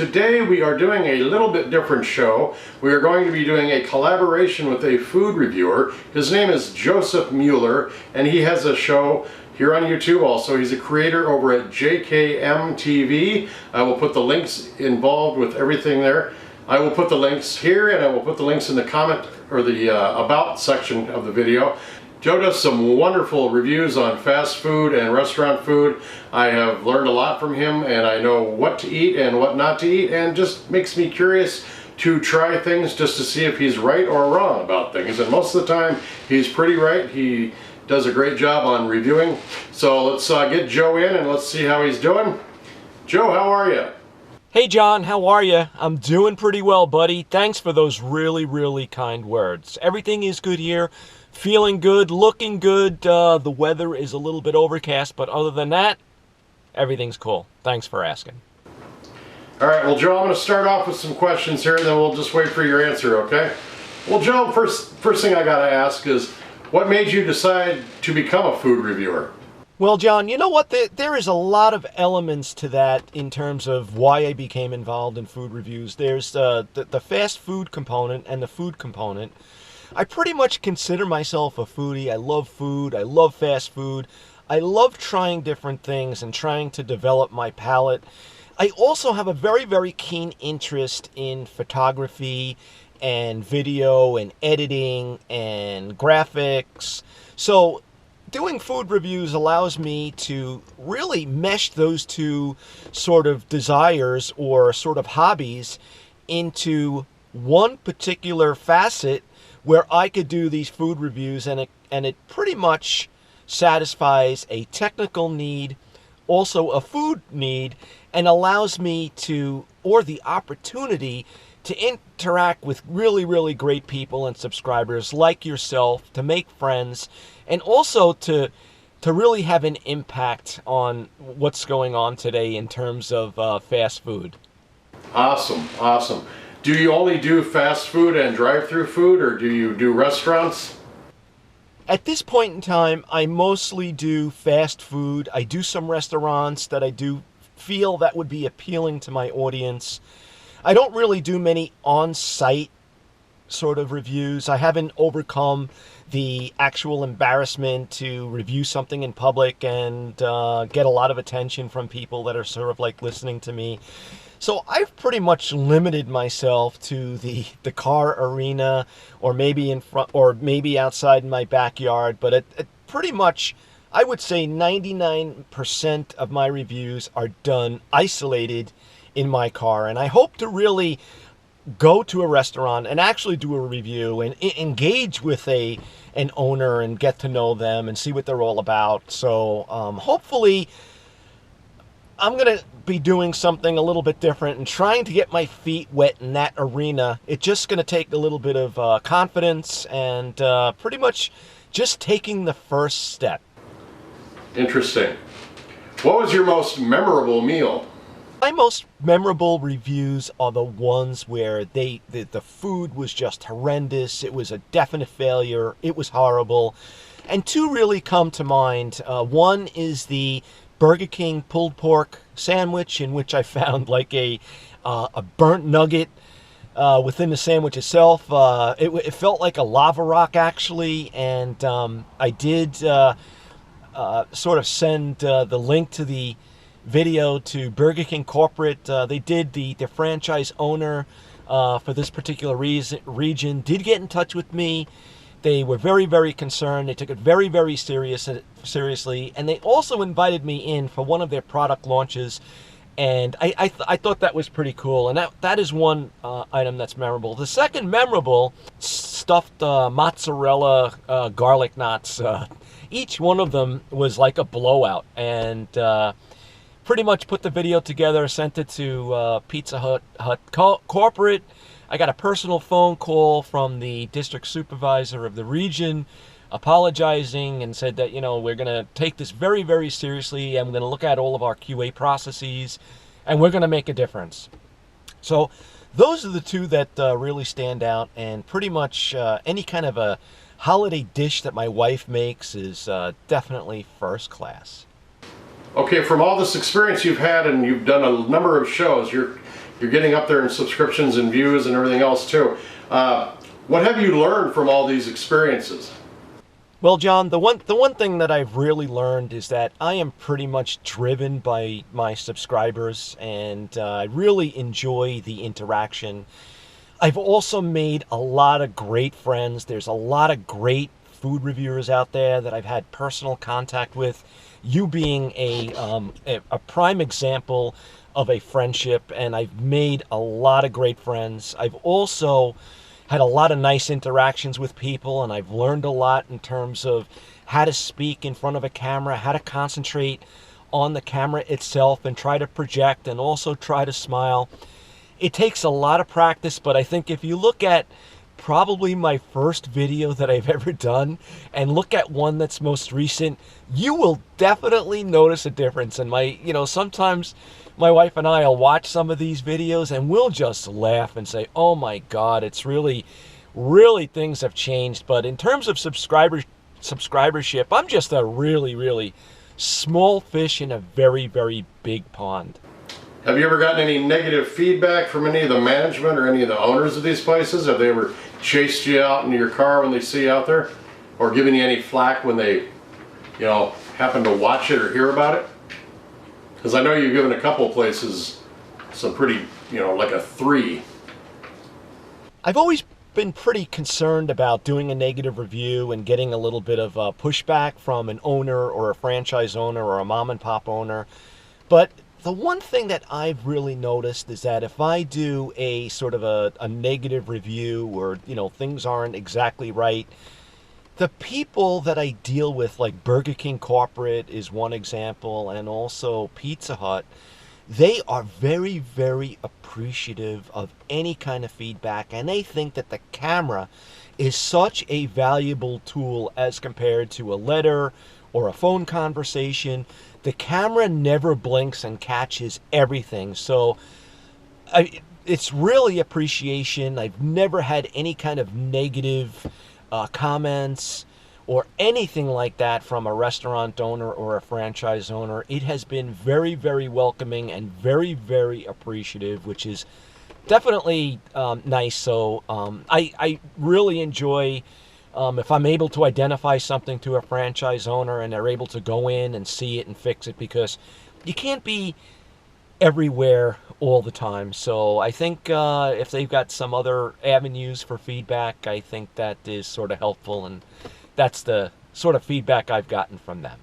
Today we are doing a little bit different show. We are going to be doing a collaboration with a food reviewer. His name is Joseph Mueller, and he has a show here on YouTube also. He's a creator over at JKMTV. I will put the links involved with everything there. I will put the links here, and I will put the links in the comment or the about section of the video. Joe does some wonderful reviews on fast food and restaurant food. I have learned a lot from him, and I know what to eat and what not to eat, and just makes me curious to try things just to see if he's right or wrong about things. And most of the time, he's pretty right. He does a great job on reviewing. So let's get Joe in and let's see how he's doing. Joe, how are you? Hey John, how are you? I'm doing pretty well, buddy. Thanks for those really kind words. Everything is good here. Feeling good, looking good. The weather is a little bit overcast, but other than that, everything's cool. Thanks for asking. All right, well, Joe, I'm going to start off with some questions here, and then we'll just wait for your answer, okay? Well, Joe, first thing I got to ask is, what made you decide to become a food reviewer? Well, John, you know what? There is a lot of elements to that in terms of why I became involved in food reviews. There's the fast food component and the food component. I pretty much consider myself a foodie. I love food. I love fast food. I love trying different things and trying to develop my palate. I also have a very keen interest in photography and video and editing and graphics. So doing food reviews allows me to really mesh those two sort of desires or sort of hobbies into one particular facet where I could do these food reviews, and it pretty much satisfies a technical need, also a food need, and allows me to, or the opportunity to interact with really great people and subscribers like yourself, to make friends, and also to really have an impact on what's going on today in terms of fast food. Awesome. Do you only do fast food and drive-through food, or do you do restaurants? At this point in time, I mostly do fast food. I do some restaurants that I do feel that would be appealing to my audience. I don't really do many on-site sort of reviews. I haven't overcome the actual embarrassment to review something in public and get a lot of attention from people that are sort of like listening to me. So I've pretty much limited myself to the car arena, or maybe in front, or maybe outside in my backyard. But it pretty much, I would say 99% of my reviews are done isolated in my car. And I hope to really go to a restaurant and actually do a review and engage with an owner and get to know them and see what they're all about. So hopefully I'm going to be doing something a little bit different and trying to get my feet wet in that arena. It's just going to take a little bit of confidence and pretty much just taking the first step. Interesting. What was your most memorable meal? My most memorable reviews are the ones where the food was just horrendous. It was a definite failure. It was horrible. And two really come to mind. One is the Burger King pulled pork sandwich, in which I found like a burnt nugget within the sandwich itself. It felt like a lava rock, actually, and I did sort of send the link to the video to Burger King corporate. They did, the franchise owner for this particular region did get in touch with me. They were very concerned. They took it very seriously, and they also invited me in for one of their product launches, and I thought that was pretty cool. And that is one item that's memorable. The second memorable, stuffed mozzarella garlic knots. Each one of them was like a blowout, and pretty much put the video together, sent it to Pizza Hut corporate. I got a personal phone call from the district supervisor of the region apologizing and said that, we're going to take this very seriously, and we're going to look at all of our QA processes, and we're going to make a difference. So those are the two that really stand out, and pretty much any kind of a holiday dish that my wife makes is definitely first class. Okay, from all this experience you've had, and you've done a number of shows, you're you're getting up there in subscriptions and views and everything else too. What have you learned from all these experiences? Well, John, the one thing that I've really learned is that I am pretty much driven by my subscribers, and I really enjoy the interaction. I've also made a lot of great friends. There's a lot of great food reviewers out there that I've had personal contact with. You being a prime example of a friendship, and I've made a lot of great friends. I've also had a lot of nice interactions with people, and I've learned a lot in terms of how to speak in front of a camera, how to concentrate on the camera itself and try to project and also try to smile. It takes a lot of practice, but I think if you look at probably my first video that I've ever done and look at one that's most recent, you will definitely notice a difference. And sometimes my wife and I will watch some of these videos and we'll just laugh and say, oh my God, it's really things have changed. But in terms of subscribership, I'm just a really small fish in a very big pond. Have you ever gotten any negative feedback from any of the management or any of the owners of these places? Have they ever chased you out in your car when they see you out there? Or given you any flack when they, happen to watch it or hear about it? Because I know you've given a couple places some pretty, like a 3. I've always been pretty concerned about doing a negative review and getting a little bit of pushback from an owner or a franchise owner or a mom and pop owner. But the one thing that I've really noticed is that if I do a sort of a negative review or, things aren't exactly right, the people that I deal with, like Burger King corporate is one example, and also Pizza Hut, they are very appreciative of any kind of feedback, and they think that the camera is such a valuable tool as compared to a letter or a phone conversation. The camera never blinks and catches everything. So it's really appreciation. I've never had any kind of negative comments or anything like that from a restaurant owner or a franchise owner. It has been very welcoming and very appreciative, which is definitely nice. So I really enjoy if I'm able to identify something to a franchise owner and they're able to go in and see it and fix it, because you can't be everywhere all the time. So I think if they've got some other avenues for feedback, I think that is sort of helpful, and that's the sort of feedback I've gotten from them.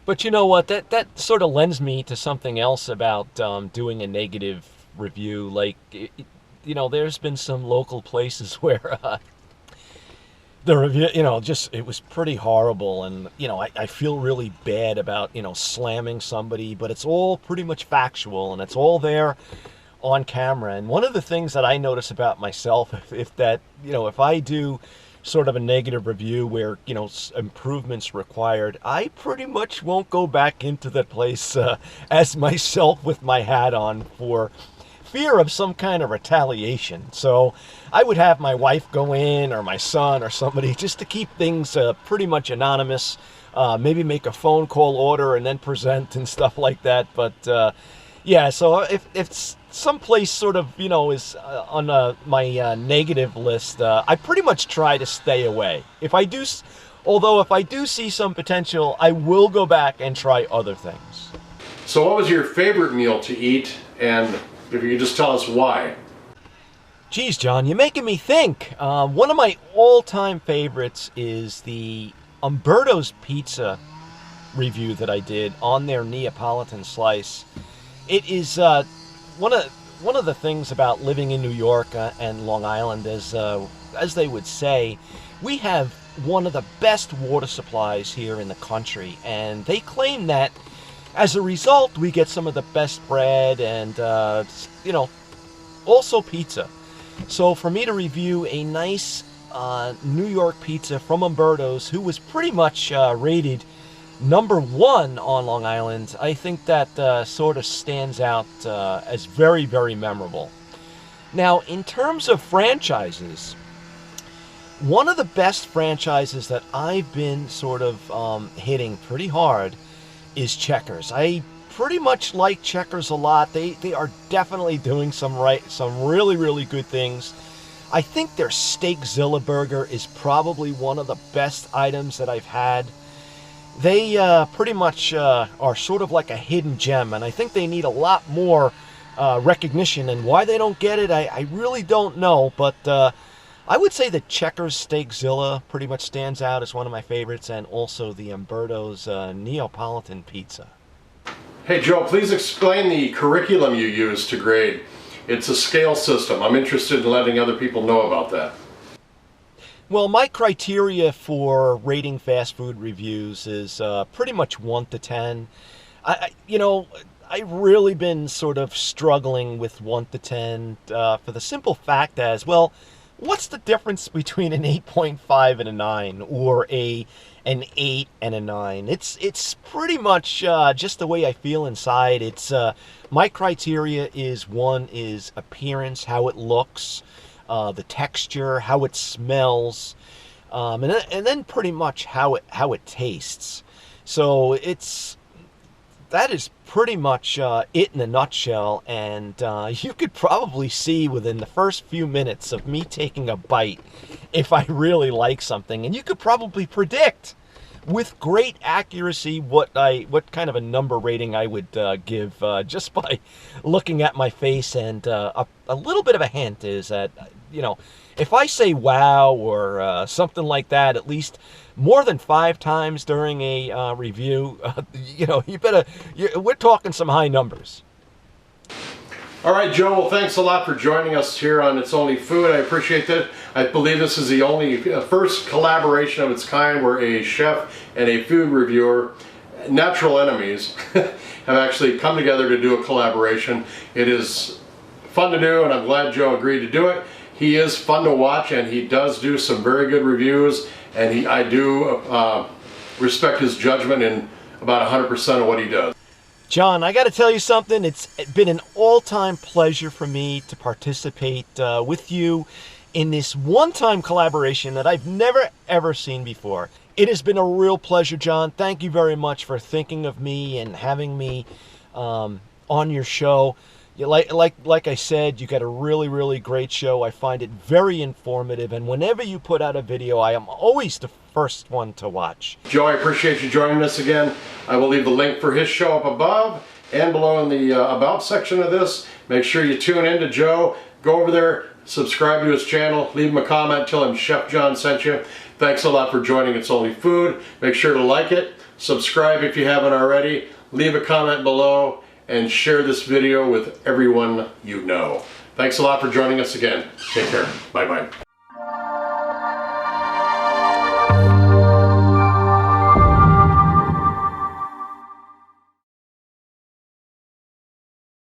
But you know what, that sort of lends me to something else about doing a negative review. Like, there's been some local places where the review, it was pretty horrible, and I feel really bad about slamming somebody, but it's all pretty much factual and it's all there on camera. And one of the things that I notice about myself, if I do sort of a negative review where improvements required, I pretty much won't go back into that place as myself with my hat on for fear of some kind of retaliation. So I would have my wife go in, or my son or somebody, just to keep things pretty much anonymous, maybe make a phone call order and then present and stuff like that. But yeah, so if someplace sort of is on my negative list, I pretty much try to stay away. Although if I do see some potential, I will go back and try other things. So what was your favorite meal to eat, and if you could just tell us why? Geez, John, you're making me think. One of my all-time favorites is the Umberto's Pizza review that I did on their Neapolitan slice. It is one of the things about living in New York and Long Island, as they would say, we have one of the best water supplies here in the country, and they claim that as a result we get some of the best bread and also pizza. So for me to review a nice New York pizza from Umberto's, who was pretty much rated #1 on Long Island, I think that sort of stands out as very memorable. Now, in terms of franchises, one of the best franchises that I've been sort of hitting pretty hard is Checkers. I pretty much like Checkers a lot. They are definitely doing some really, really good things. I think their Steakzilla burger is probably one of the best items that I've had. They pretty much are sort of like a hidden gem, and I think they need a lot more recognition. And why they don't get it, I really don't know. But I would say the Checkers Steakzilla pretty much stands out as one of my favorites, and also the Umberto's Neapolitan pizza. Hey Joe, please explain the curriculum you use to grade. It's a scale system. I'm interested in letting other people know about that. Well, my criteria for rating fast food reviews is pretty much 1 to 10. I've really been sort of struggling with 1 to 10 for the simple fact as, well, what's the difference between an 8.5 and a 9, or an 8 and a 9? It's pretty much just the way I feel inside. It's my criteria is, 1 is appearance, how it looks, the texture, how it smells, and then pretty much how it tastes. So that is pretty much it in a nutshell, and you could probably see within the first few minutes of me taking a bite if I really like something, and you could probably predict with great accuracy what kind of a number rating I would give just by looking at my face. And a little bit of a hint is that, if I say wow or something like that at least more than 5 times during a review, we're talking some high numbers. All right, Joe, well, thanks a lot for joining us here on It's Only Food. I appreciate that. I believe this is the only first collaboration of its kind where a chef and a food reviewer, natural enemies, have actually come together to do a collaboration. It is fun to do, and I'm glad Joe agreed to do it. He is fun to watch, and he does do some very good reviews, and I do respect his judgment in about 100% of what he does. John, I got to tell you something. It's been an all-time pleasure for me to participate with you in this one-time collaboration that I've never, ever seen before. It has been a real pleasure, John. Thank you very much for thinking of me and having me on your show. Like I said, you got a really, really great show. I find it very informative, and whenever you put out a video, I am always the first one to watch. Joe, I appreciate you joining us again. I will leave the link for his show up above and below in the About section of this. Make sure you tune in to Joe. Go over there, subscribe to his channel, leave him a comment, tell him Chef John sent you. Thanks a lot for joining It's Only Food. Make sure to like it, subscribe if you haven't already, leave a comment below, and share this video with everyone you know. Thanks a lot for joining us again. Take care. Bye-bye.